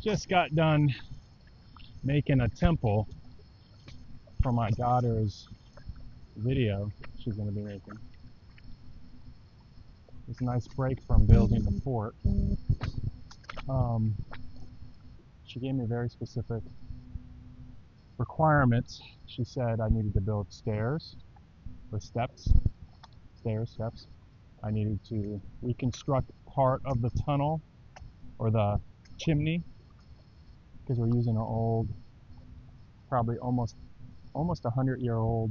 Just got done making a temple for my daughter's video she's going to be making. It's a nice break from building the fort. She gave me very specific requirements. She said I needed to build stairs or steps. Steps. I needed to reconstruct part of the tunnel or the chimney because we're using an old, probably almost 100-year-old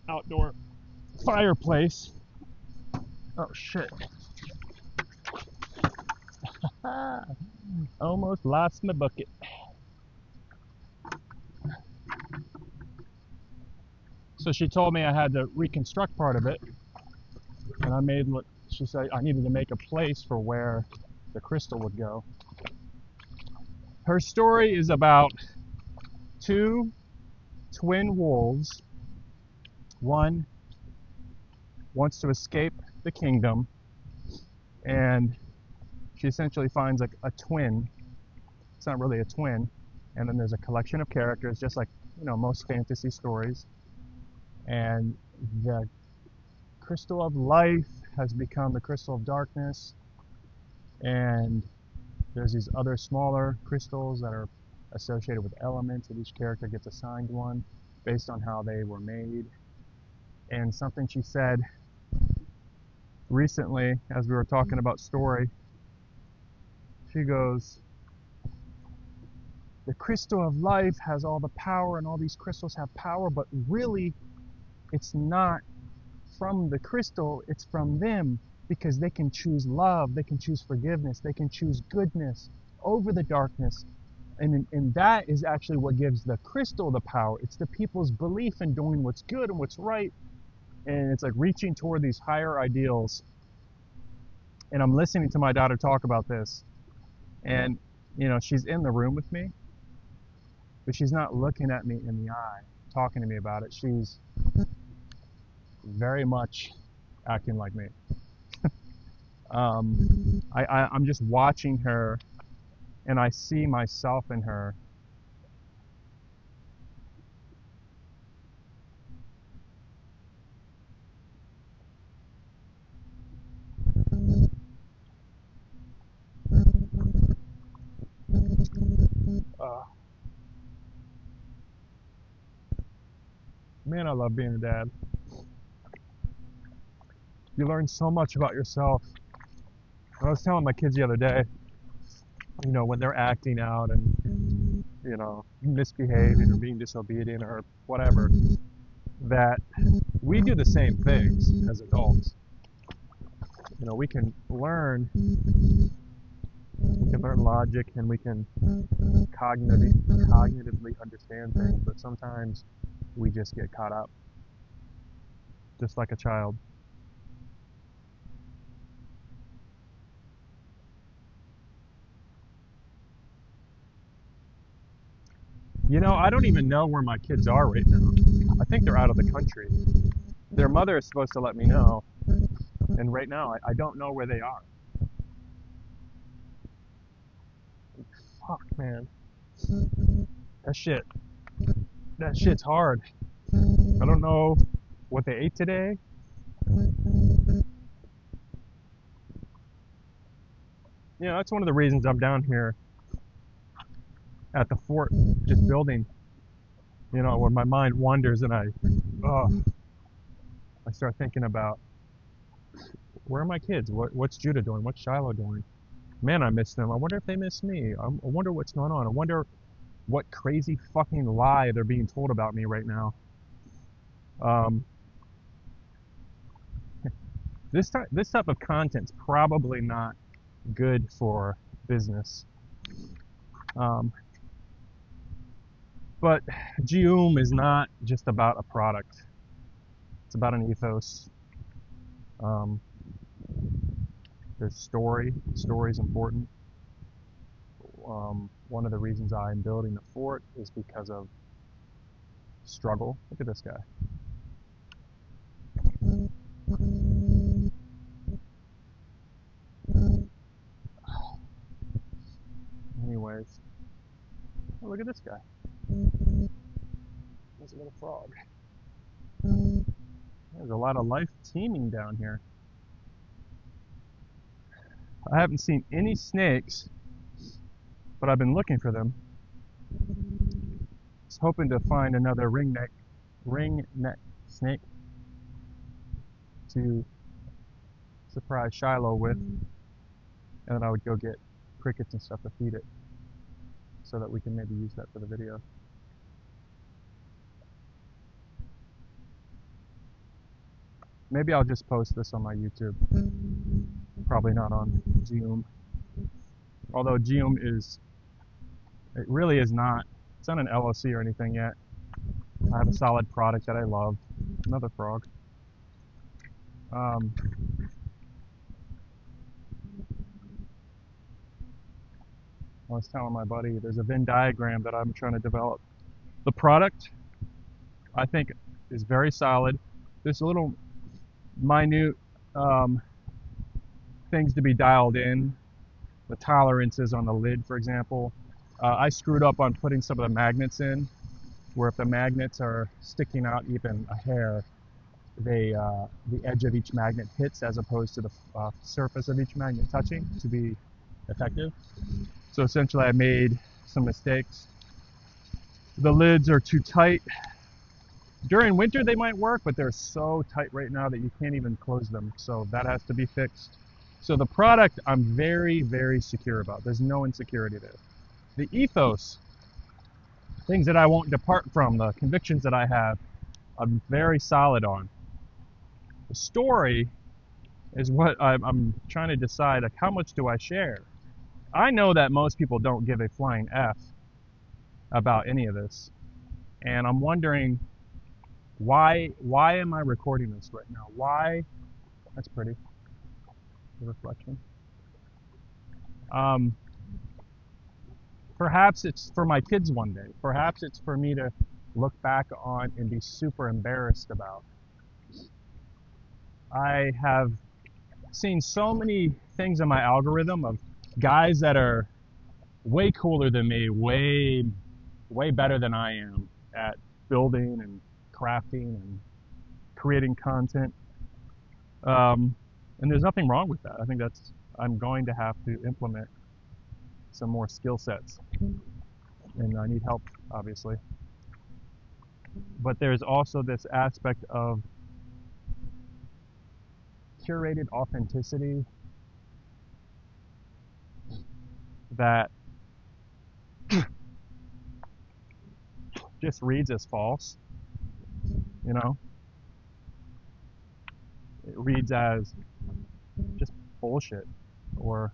outdoor fireplace. Oh shit. Almost lost my bucket. So she told me I had to reconstruct part of it, and I made what she said I needed to make a place for where the crystal would go. Her story is about two twin wolves. One wants to escape the kingdom, and she essentially finds a twin. It's not really a twin. And then there's a collection of characters, just like, you know, most fantasy stories. And the crystal of life has become the crystal of darkness. And there's these other smaller crystals that are associated with elements, and each character gets assigned one based on how they were made. And something she said recently, as we were talking about story, she goes, the crystal of life has all the power, and all these crystals have power, but really it's not from the crystal, it's from them, because they can choose love, they can choose forgiveness, they can choose goodness over the darkness. And that is actually what gives the crystal the power. It's the people's belief in doing what's good and what's right. And it's like reaching toward these higher ideals. And I'm listening to my daughter talk about this. And, you know, she's in the room with me, but she's not looking at me in the eye, talking to me about it. She's very much acting like me. I'm just watching her, and I see myself in her. Uh, Man, I love being a dad. You learn so much about yourself. I was telling my kids the other day, you know, when they're acting out and, you know, misbehaving or being disobedient or whatever, that we do the same things as adults. You know, we can learn logic, and we can cognitively understand things, but sometimes we just get caught up, just like a child. You know, I don't even know where my kids are right now. I think they're out of the country. Their mother is supposed to let me know, and right now I don't know where they are. Fuck, man. That shit, that shit's hard. I don't know what they ate today. You know, that's one of the reasons I'm down here at the fort, just building. You know, when my mind wanders and I start thinking about, where are my kids? What's Judah doing? What's Shiloh doing? Man, I miss them. I wonder if they miss me. I wonder what's going on. I wonder what crazy fucking lie they're being told about me right now. Um, this type of content's probably not good for business. Um, but Geum is not just about a product. It's about an ethos. Um, there's story. Story is important. One of the reasons I'm building the fort is because of struggle. Look at this guy. Anyways, oh, look at this guy. There's a little frog. There's a lot of life teeming down here. I haven't seen any snakes, but I've been looking for them. I was hoping to find another ringneck snake to surprise Shiloh with, and then I would go get crickets and stuff to feed it so that we can maybe use that for the video. Maybe I'll just post this on my YouTube. Probably not on Zoom. Although Zoom it really is not, it's not an LLC or anything yet. I have a solid product that I love. Another frog. I was telling my buddy there's a Venn diagram that I'm trying to develop. The product, I think, is very solid. There's little minute things to be dialed in. The tolerances on the lid, for example. I screwed up on putting some of the magnets in, where if the magnets are sticking out even a hair, the edge of each magnet hits as opposed to the surface of each magnet touching to be effective. So essentially I made some mistakes. The lids are too tight. During winter they might work, but they're so tight right now that you can't even close them. So that has to be fixed. So the product I'm very, very secure about. There's no insecurity there. The ethos, things that I won't depart from, the convictions that I have, I'm very solid on. The story is what I'm trying to decide, like how much do I share? I know that most people don't give a flying F about any of this. And I'm wondering why am I recording this right now? Why? That's pretty. The reflection. Perhaps it's for my kids one day. Perhaps it's for me to look back on and be super embarrassed about. I have seen so many things in my algorithm of guys that are way cooler than me, way better than I am at building and crafting and creating content. And there's nothing wrong with that. I think I'm going to have to implement some more skill sets. And I need help, obviously. But there's also this aspect of curated authenticity that just reads as false, you know? It reads as just bullshit or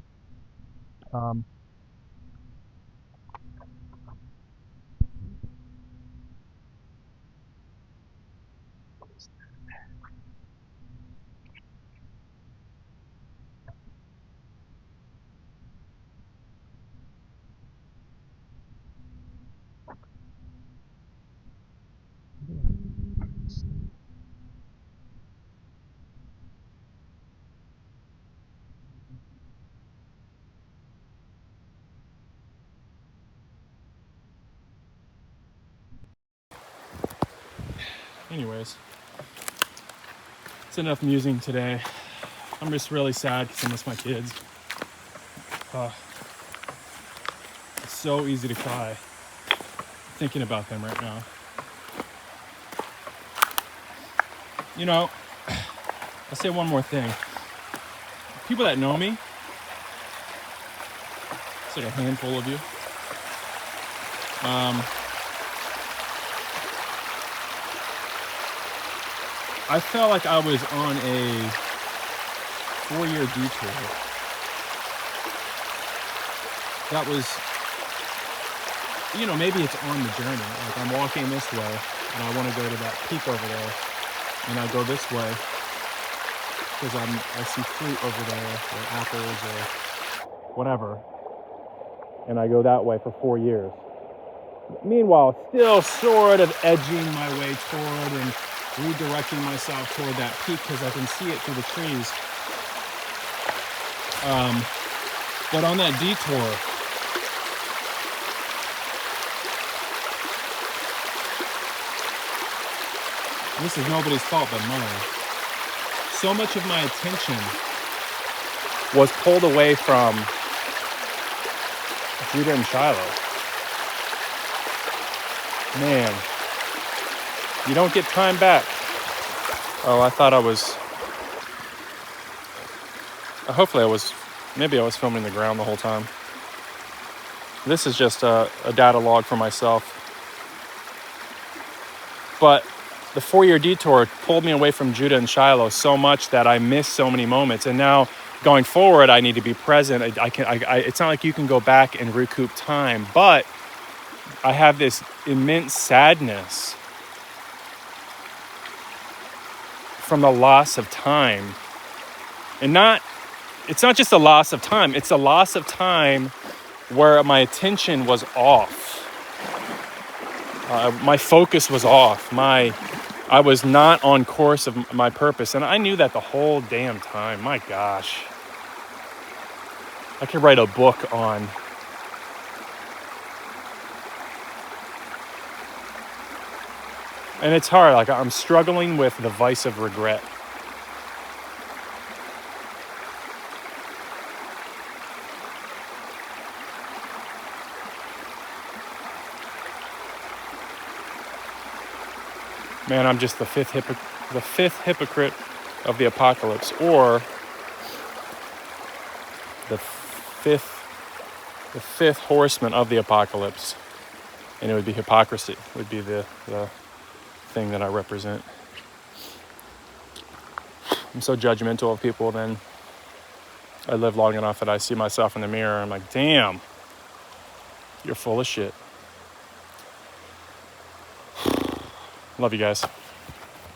anyways, it's enough musing today. I'm just really sad because I miss my kids. It's so easy to cry thinking about them right now. You know, I'll say one more thing. People that know me, it's like a handful of you. I felt like I was on a 4-year detour. That was, you know, maybe it's on the journey. Like I'm walking this way and I want to go to that peak over there, and I go this way because I see fruit over there, or apples or whatever, and I go that way for 4 years. Meanwhile, still sort of edging my way toward and redirecting myself toward that peak because I can see it through the trees. But on that detour, This is nobody's fault but mine. So much of my attention was pulled away from Judah and Shiloh. Man, you don't get time back. Oh, I thought I was... Hopefully maybe I was filming the ground the whole time. This is just a data log for myself. But the 4-year detour pulled me away from Judah and Shiloh so much that I missed so many moments. And now going forward, I need to be present. It's not like you can go back and recoup time, but I have this immense sadness from the loss of time. And it's not just a loss of time, it's a loss of time where my attention was off. My focus was off. I was not on course of my purpose. And I knew that the whole damn time. My gosh. I could write a book on and it's hard. Like, I'm struggling with the vice of regret. Man, I'm just the fifth hypocrite of the apocalypse, or the fifth horseman of the apocalypse. And it would be hypocrisy, would be the thing that I represent. I'm so judgmental of people, then I live long enough that I see myself in the mirror and I'm like, damn, you're full of shit. Love you guys.